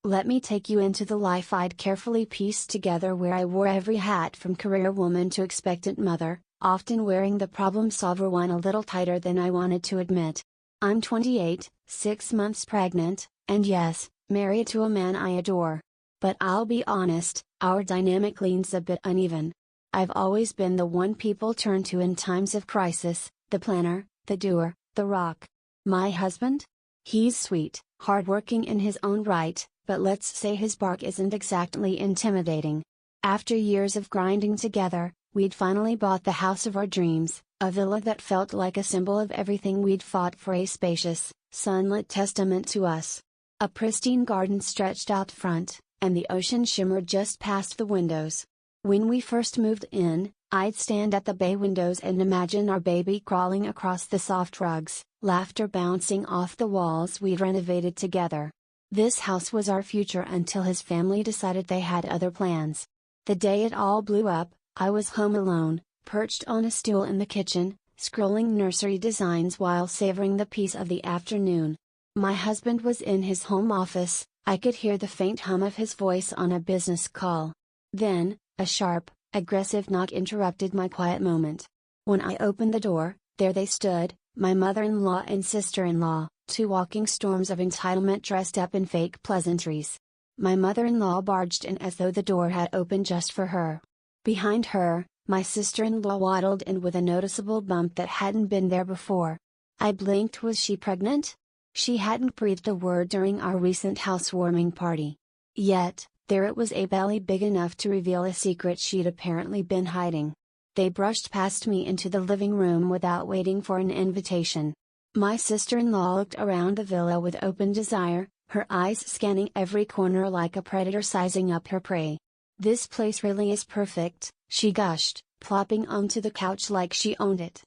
Let me take you into the life I'd carefully pieced together, where I wore every hat from career woman to expectant mother, often wearing the problem solver one a little tighter than I wanted to admit. I'm 28, 6 months pregnant, and yes, married to a man I adore. But I'll be honest, our dynamic leans a bit uneven. I've always been the one people turn to in times of crisis, the planner, the doer, the rock. My husband? He's sweet, hardworking in his own right, but let's say his bark isn't exactly intimidating. After years of grinding together, we'd finally bought the house of our dreams, a villa that felt like a symbol of everything we'd fought for, a spacious, sunlit testament to us. A pristine garden stretched out front, and the ocean shimmered just past the windows. When we first moved in, I'd stand at the bay windows and imagine our baby crawling across the soft rugs, laughter bouncing off the walls we'd renovated together. This house was our future until his family decided they had other plans. The day it all blew up, I was home alone, perched on a stool in the kitchen, scrolling nursery designs while savoring the peace of the afternoon. My husband was in his home office. I could hear the faint hum of his voice on a business call. Then, a sharp, aggressive knock interrupted my quiet moment. When I opened the door, there they stood, my mother-in-law and sister-in-law, two walking storms of entitlement dressed up in fake pleasantries. My mother-in-law barged in as though the door had opened just for her. Behind her, my sister-in-law waddled in with a noticeable bump that hadn't been there before. I blinked. Was she pregnant? She hadn't breathed a word during our recent housewarming party. Yet, there it was, a belly big enough to reveal a secret she'd apparently been hiding. They brushed past me into the living room without waiting for an invitation. My sister-in-law looked around the villa with open desire, her eyes scanning every corner like a predator sizing up her prey. "This place really is perfect," she gushed, plopping onto the couch like she owned it.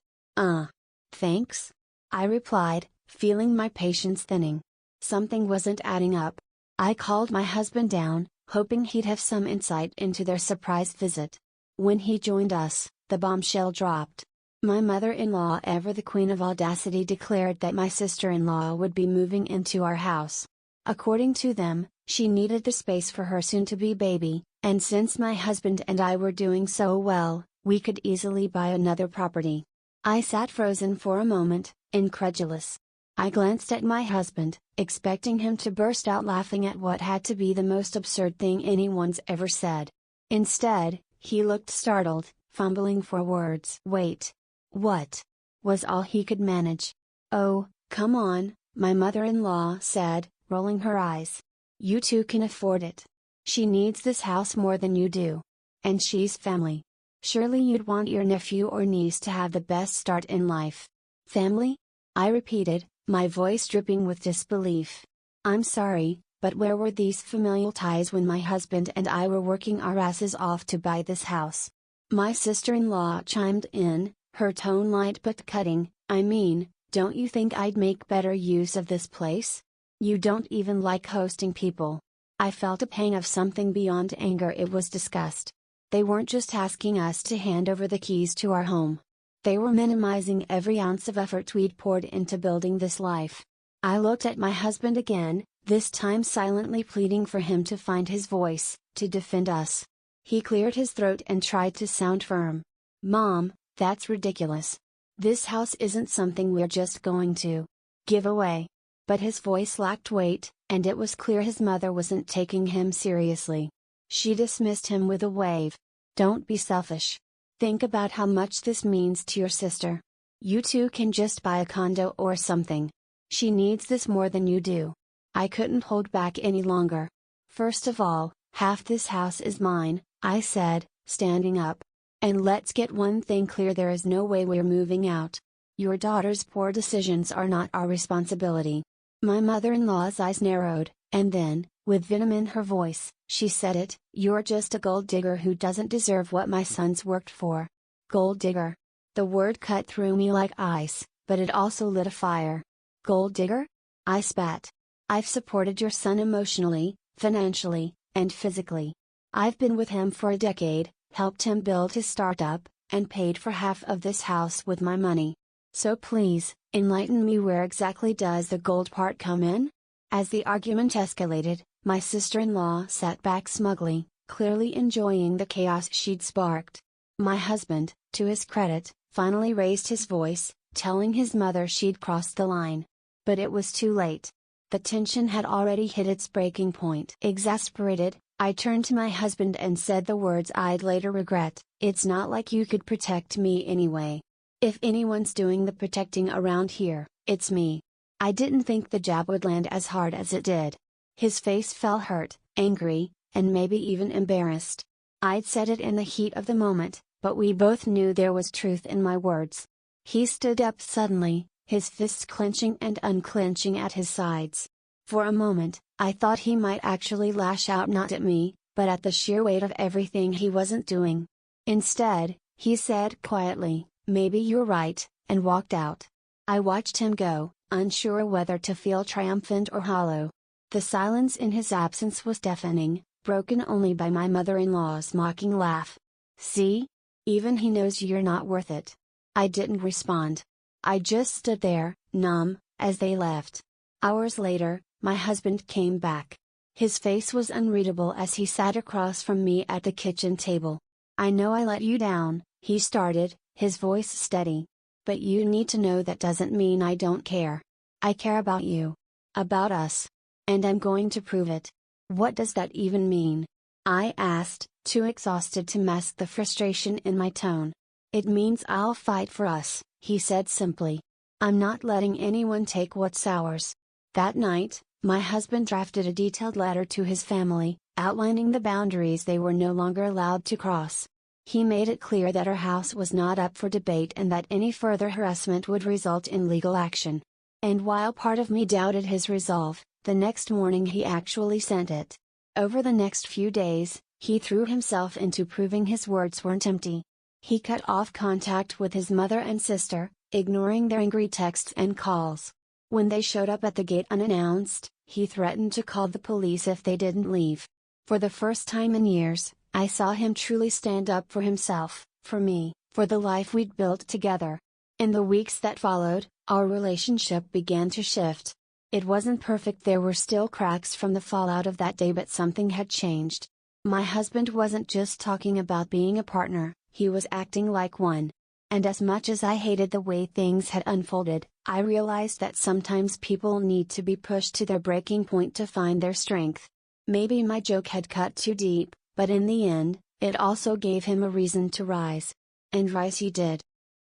Thanks," I replied, feeling my patience thinning. Something wasn't adding up. I called my husband down, hoping he'd have some insight into their surprise visit. When he joined us, the bombshell dropped. My mother-in-law, ever the queen of audacity, declared that my sister-in-law would be moving into our house. According to them, she needed the space for her soon-to-be baby, and since my husband and I were doing so well, we could easily buy another property. I sat frozen for a moment, incredulous. I glanced at my husband, expecting him to burst out laughing at what had to be the most absurd thing anyone's ever said. Instead, he looked startled, fumbling for words. "Wait. What?" was all he could manage. "Oh, come on," my mother-in-law said, rolling her eyes. "You two can afford it. She needs this house more than you do. And she's family. Surely you'd want your nephew or niece to have the best start in life." "Family?" I repeated, my voice dripping with disbelief. "I'm sorry, but where were these familial ties when my husband and I were working our asses off to buy this house?" My sister-in-law chimed in, her tone light but cutting. "I mean, don't you think I'd make better use of this place? You don't even like hosting people." I felt a pang of something beyond anger. It was disgust. They weren't just asking us to hand over the keys to our home. They were minimizing every ounce of effort we'd poured into building this life. I looked at my husband again, this time silently pleading for him to find his voice, to defend us. He cleared his throat and tried to sound firm. "Mom, that's ridiculous. This house isn't something we're just going to give away." But his voice lacked weight, and it was clear his mother wasn't taking him seriously. She dismissed him with a wave. "Don't be selfish. Think about how much this means to your sister. You two can just buy a condo or something. She needs this more than you do." I couldn't hold back any longer. "First of all, half this house is mine," I said, standing up. "And let's get one thing clear, there is no way we're moving out. Your daughter's poor decisions are not our responsibility." My mother-in-law's eyes narrowed, and then, with venom in her voice, she said it, "You're just a gold digger who doesn't deserve what my son's worked for." Gold digger. The word cut through me like ice, but it also lit a fire. "Gold digger?" I spat. "I've supported your son emotionally, financially, and physically. I've been with him for a decade, helped him build his startup, and paid for half of this house with my money. So please, enlighten me, where exactly does the gold part come in?" As the argument escalated, My sister-in-law sat back smugly, clearly enjoying the chaos she'd sparked. My husband, to his credit, finally raised his voice, telling his mother she'd crossed the line. But it was too late. The tension had already hit its breaking point. Exasperated, I turned to my husband and said the words I'd later regret: "It's not like you could protect me anyway. If anyone's doing the protecting around here, it's me." I didn't think the jab would land as hard as it did. His face fell hurt, angry, and maybe even embarrassed. I'd said it in the heat of the moment, but we both knew there was truth in my words. He stood up suddenly, his fists clenching and unclenching at his sides. For a moment, I thought he might actually lash out, not at me, but at the sheer weight of everything he wasn't doing. Instead, he said quietly, "Maybe you're right," and walked out. I watched him go, unsure whether to feel triumphant or hollow. The silence in his absence was deafening, broken only by my mother-in-law's mocking laugh. "See? Even he knows you're not worth it." I didn't respond. I just stood there, numb, as they left. Hours later, my husband came back. His face was unreadable as he sat across from me at the kitchen table. "I know I let you down," he started, his voice steady. "But you need to know that doesn't mean I don't care. I care about you. About us. And I'm going to prove it." "What does that even mean?" I asked, too exhausted to mask the frustration in my tone. "It means I'll fight for us," he said simply. "I'm not letting anyone take what's ours." That night, my husband drafted a detailed letter to his family, outlining the boundaries they were no longer allowed to cross. He made it clear that our house was not up for debate and that any further harassment would result in legal action. And while part of me doubted his resolve, the next morning he actually sent it. Over the next few days, he threw himself into proving his words weren't empty. He cut off contact with his mother and sister, ignoring their angry texts and calls. When they showed up at the gate unannounced, he threatened to call the police if they didn't leave. For the first time in years, I saw him truly stand up for himself, for me, for the life we'd built together. In the weeks that followed, our relationship began to shift. It wasn't perfect, there were still cracks from the fallout of that day, but something had changed. My husband wasn't just talking about being a partner, he was acting like one. And as much as I hated the way things had unfolded, I realized that sometimes people need to be pushed to their breaking point to find their strength. Maybe my joke had cut too deep, but in the end, it also gave him a reason to rise. And rise he did.